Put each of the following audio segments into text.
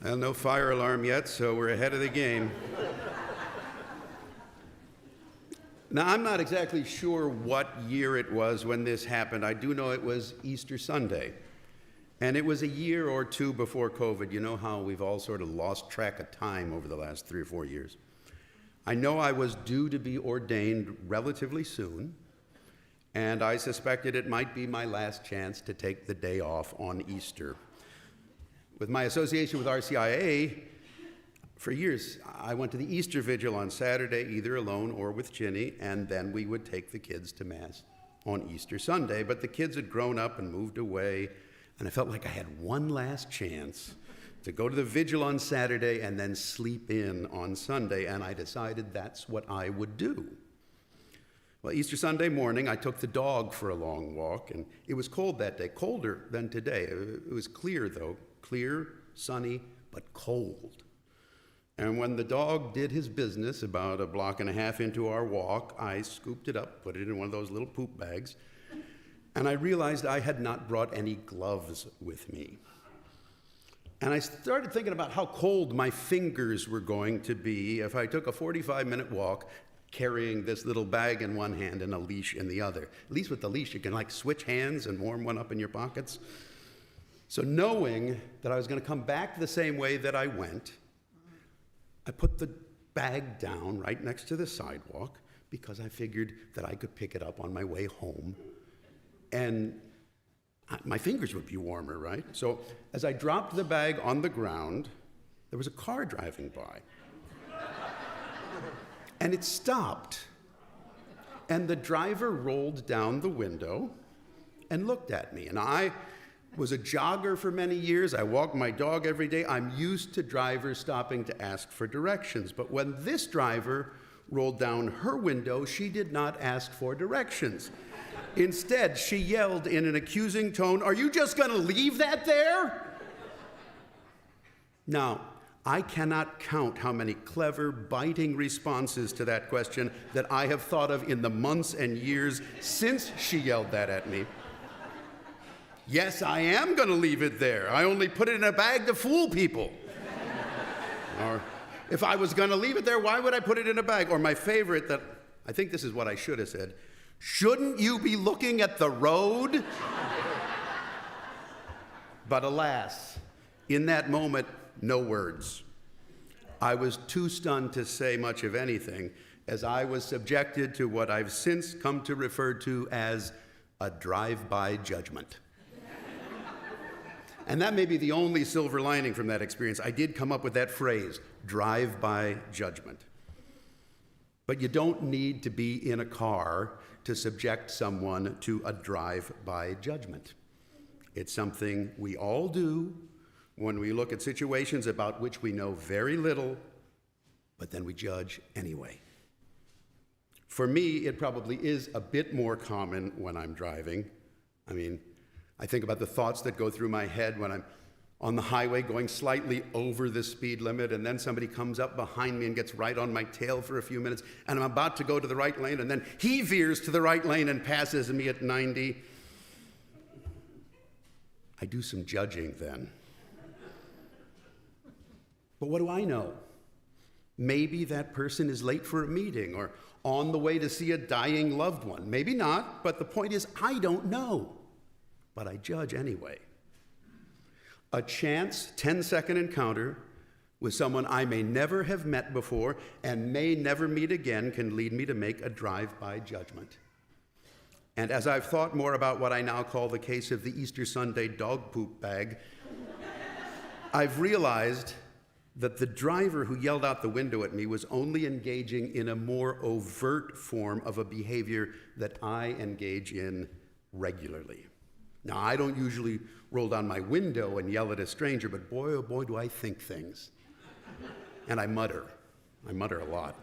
Well, no fire alarm yet, so we're ahead of the game. Now, I'm not exactly sure what year it was when this happened. I do know it was Easter Sunday. And it was a year or two before COVID. You know how we've all sort of lost track of time over the last 3 or 4 years. I know I was due to be ordained relatively soon, and I suspected it might be my last chance to take the day off on Easter. With my association with RCIA, for years, I went to the Easter Vigil on Saturday, either alone or with Ginny, and then we would take the kids to Mass on Easter Sunday. But the kids had grown up and moved away, and I felt like I had one last chance to go to the vigil on Saturday and then sleep in on Sunday, and I decided that's what I would do. Well, Easter Sunday morning, I took the dog for a long walk, and it was cold that day, colder than today. It was clear, though, clear, sunny, but cold. And when the dog did his business about 1.5 blocks into our walk, I scooped it up, put it in one of those little poop bags, and I realized I had not brought any gloves with me. And I started thinking about how cold my fingers were going to be if I took a 45-minute walk carrying this little bag in one hand and a leash in the other. At least with the leash, you can like switch hands and warm one up in your pockets. So knowing that I was going to come back the same way that I went, I put the bag down right next to the sidewalk because I figured that I could pick it up on my way home and my fingers would be warmer, right? So as I dropped the bag on the ground, there was a car driving by. And it stopped. And the driver rolled down the window and looked at me. And I was a jogger for many years. I walked my dog every day. I'm used to drivers stopping to ask for directions. But when this driver rolled down her window, she did not ask for directions. Instead, she yelled in an accusing tone, "Are you just going to leave that there?" Now, I cannot count how many clever, biting responses to that question that I have thought of in the months and years since she yelled that at me. Yes, I am going to leave it there. I only put it in a bag to fool people. Or if I was going to leave it there, why would I put it in a bag? Or my favorite, that I think this is what I should have said, "Shouldn't you be looking at the road?" But alas, in that moment, no words. I was too stunned to say much of anything, as I was subjected to what I've since come to refer to as a drive-by judgment. And that may be the only silver lining from that experience. I did come up with that phrase, drive-by judgment. But you don't need to be in a car to subject someone to a drive-by judgment. It's something we all do when we look at situations about which we know very little, but then we judge anyway. For me, it probably is a bit more common when I'm driving. I think about the thoughts that go through my head when I'm on the highway going slightly over the speed limit, and then somebody comes up behind me and gets right on my tail for a few minutes, and I'm about to go to the right lane, and then he veers to the right lane and passes me at 90. I do some judging then. But what do I know? Maybe that person is late for a meeting or on the way to see a dying loved one. Maybe not, but the point is, I don't know. But I judge anyway. A chance 10-second encounter with someone I may never have met before and may never meet again can lead me to make a drive-by judgment. And as I've thought more about what I now call the case of the Easter Sunday dog poop bag, I've realized that the driver who yelled out the window at me was only engaging in a more overt form of a behavior that I engage in regularly. Now, I don't usually roll down my window and yell at a stranger, but boy, oh boy, do I think things. And I mutter. I mutter a lot.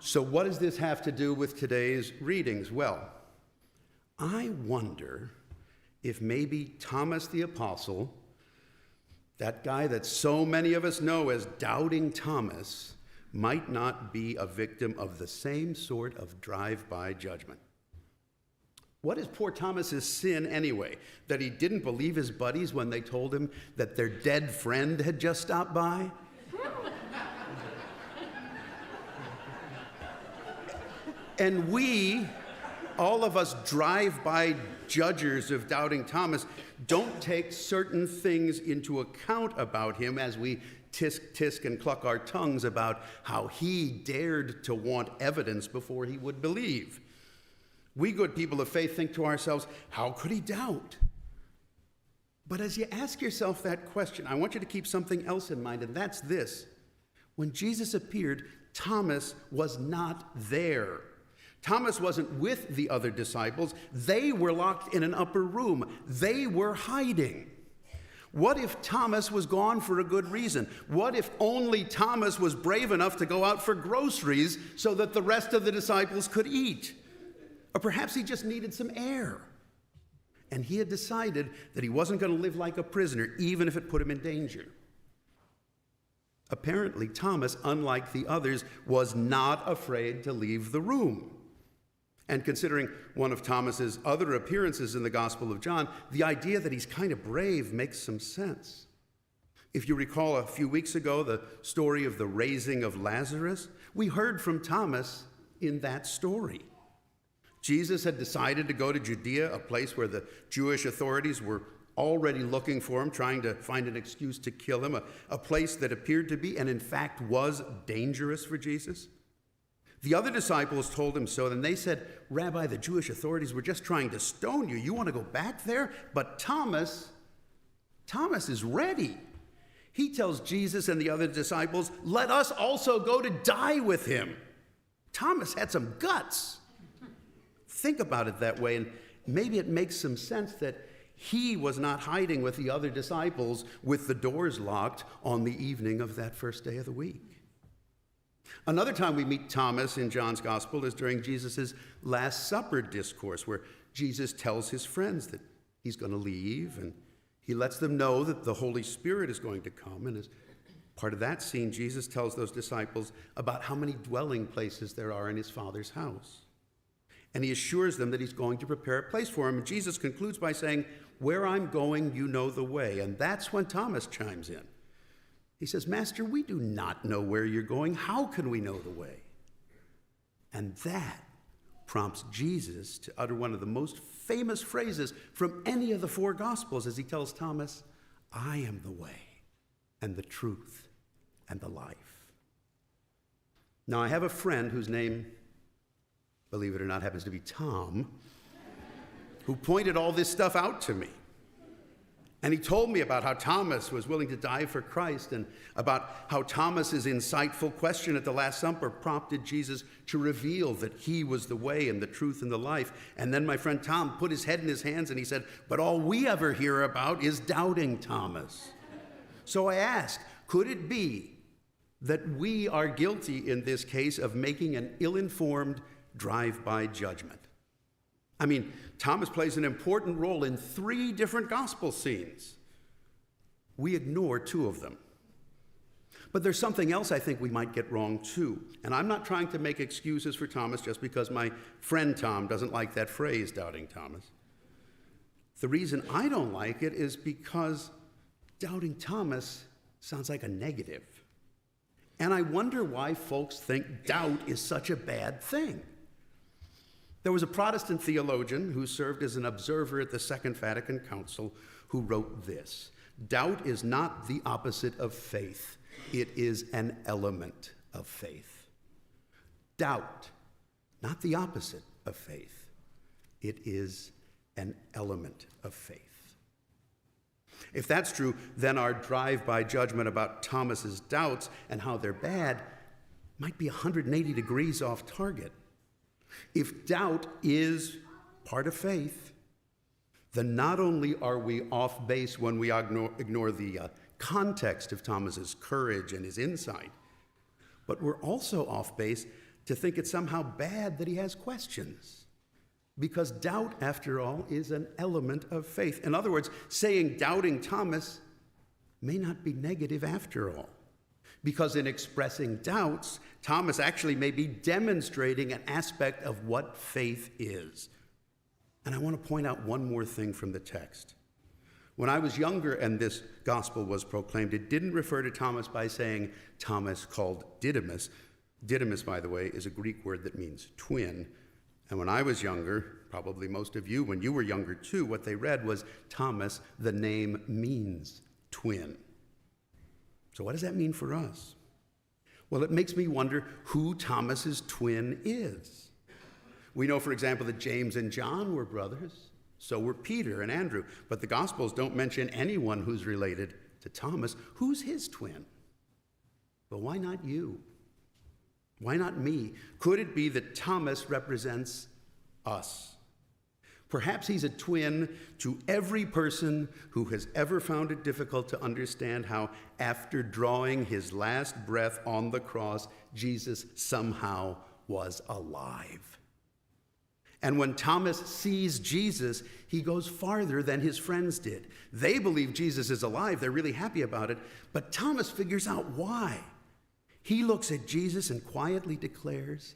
So what does this have to do with today's readings? Well, I wonder if maybe Thomas the Apostle, that guy that so many of us know as Doubting Thomas, might not be a victim of the same sort of drive-by judgment. What is poor Thomas's sin anyway? That he didn't believe his buddies when they told him that their dead friend had just stopped by? And we, all of us drive-by judgers of doubting Thomas, don't take certain things into account about him as we tisk and cluck our tongues about how he dared to want evidence before he would believe. We good people of faith think to ourselves, how could he doubt? But as you ask yourself that question, I want you to keep something else in mind, and that's this. When Jesus appeared, Thomas was not there. Thomas wasn't with the other disciples. They were locked in an upper room. They were hiding. What if Thomas was gone for a good reason? What if only Thomas was brave enough to go out for groceries so that the rest of the disciples could eat? Or perhaps he just needed some air. And he had decided that he wasn't going to live like a prisoner, even if it put him in danger. Apparently, Thomas, unlike the others, was not afraid to leave the room. And considering one of Thomas's other appearances in the Gospel of John, the idea that he's kind of brave makes some sense. If you recall a few weeks ago, the story of the raising of Lazarus, we heard from Thomas in that story. Jesus had decided to go to Judea, a place where the Jewish authorities were already looking for him, trying to find an excuse to kill him, a place that appeared to be, and in fact was, dangerous for Jesus. The other disciples told him so, and they said, Rabbi, the Jewish authorities were just trying to stone you. You want to go back there? But Thomas is ready. He tells Jesus and the other disciples, let us also go to die with him. Thomas had some guts. Think about it that way, and maybe it makes some sense that he was not hiding with the other disciples with the doors locked on the evening of that first day of the week. Another time we meet Thomas in John's Gospel is during Jesus' Last Supper discourse, where Jesus tells his friends that he's going to leave, and he lets them know that the Holy Spirit is going to come. And as part of that scene, Jesus tells those disciples about how many dwelling places there are in his Father's house. And he assures them that he's going to prepare a place for him. And Jesus concludes by saying, where I'm going, you know the way. And that's when Thomas chimes in. He says, Master, we do not know where you're going. How can we know the way? And that prompts Jesus to utter one of the most famous phrases from any of the four Gospels as he tells Thomas, I am the way and the truth and the life. Now, I have a friend whose name, believe it or not, happens to be Tom, who pointed all this stuff out to me. And he told me about how Thomas was willing to die for Christ, and about how Thomas's insightful question at the Last Supper prompted Jesus to reveal that he was the way and the truth and the life. And then my friend Tom put his head in his hands and he said, but all we ever hear about is doubting Thomas. So I asked, could it be that we are guilty in this case of making an ill-informed drive-by judgment? I mean, Thomas plays an important role in 3 different gospel scenes. We ignore 2 of them. But there's something else I think we might get wrong too. And I'm not trying to make excuses for Thomas just because my friend Tom doesn't like that phrase, doubting Thomas. The reason I don't like it is because doubting Thomas sounds like a negative. And I wonder why folks think doubt is such a bad thing. There was a Protestant theologian who served as an observer at the Second Vatican Council who wrote this: doubt is not the opposite of faith. It is an element of faith. Doubt, not the opposite of faith. It is an element of faith. If that's true, then our drive-by judgment about Thomas's doubts and how they're bad might be 180 degrees off target. If doubt is part of faith, then not only are we off base when we ignore the context of Thomas's courage and his insight, but we're also off base to think it's somehow bad that he has questions. Because doubt, after all, is an element of faith. In other words, saying doubting Thomas may not be negative after all. Because in expressing doubts, Thomas actually may be demonstrating an aspect of what faith is. And I want to point out one more thing from the text. When I was younger and this gospel was proclaimed, it didn't refer to Thomas by saying Thomas called Didymus. Didymus, by the way, is a Greek word that means twin. And when I was younger, probably most of you, when you were younger too, what they read was Thomas, the name means twin. So what does that mean for us? Well, it makes me wonder who Thomas's twin is. We know, for example, that James and John were brothers. So were Peter and Andrew. But the Gospels don't mention anyone who's related to Thomas. Who's his twin? Well, why not you? Why not me? Could it be that Thomas represents us? Perhaps he's a twin to every person who has ever found it difficult to understand how, after drawing his last breath on the cross, Jesus somehow was alive. And when Thomas sees Jesus, he goes farther than his friends did. They believe Jesus is alive. They're really happy about it. But Thomas figures out why. He looks at Jesus and quietly declares,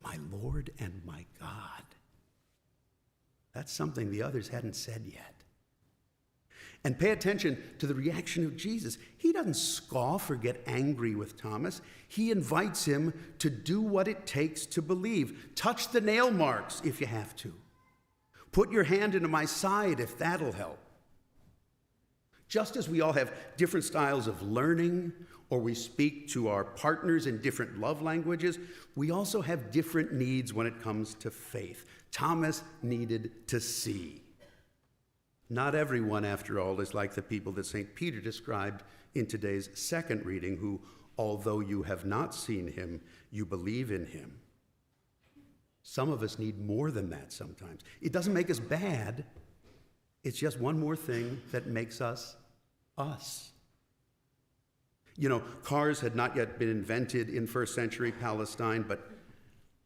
"My Lord and my God." That's something the others hadn't said yet. And pay attention to the reaction of Jesus. He doesn't scoff or get angry with Thomas. He invites him to do what it takes to believe. Touch the nail marks if you have to. Put your hand into my side if that'll help. Just as we all have different styles of learning, or we speak to our partners in different love languages, we also have different needs when it comes to faith. Thomas needed to see. Not everyone, after all, is like the people that St. Peter described in today's second reading, who, although you have not seen him, you believe in him. Some of us need more than that sometimes. It doesn't make us bad. It's just one more thing that makes us us. You know, cars had not yet been invented in first century Palestine, but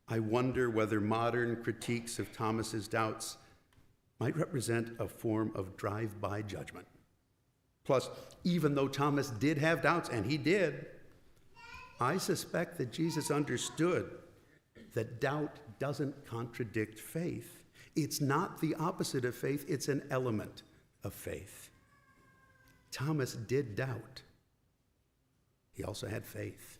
I wonder whether modern critiques of Thomas's doubts might represent a form of drive-by judgment. Plus, even though Thomas did have doubts, and he did, I suspect that Jesus understood that doubt doesn't contradict faith. It's not the opposite of faith, it's an element of faith. Thomas did doubt. He also had faith.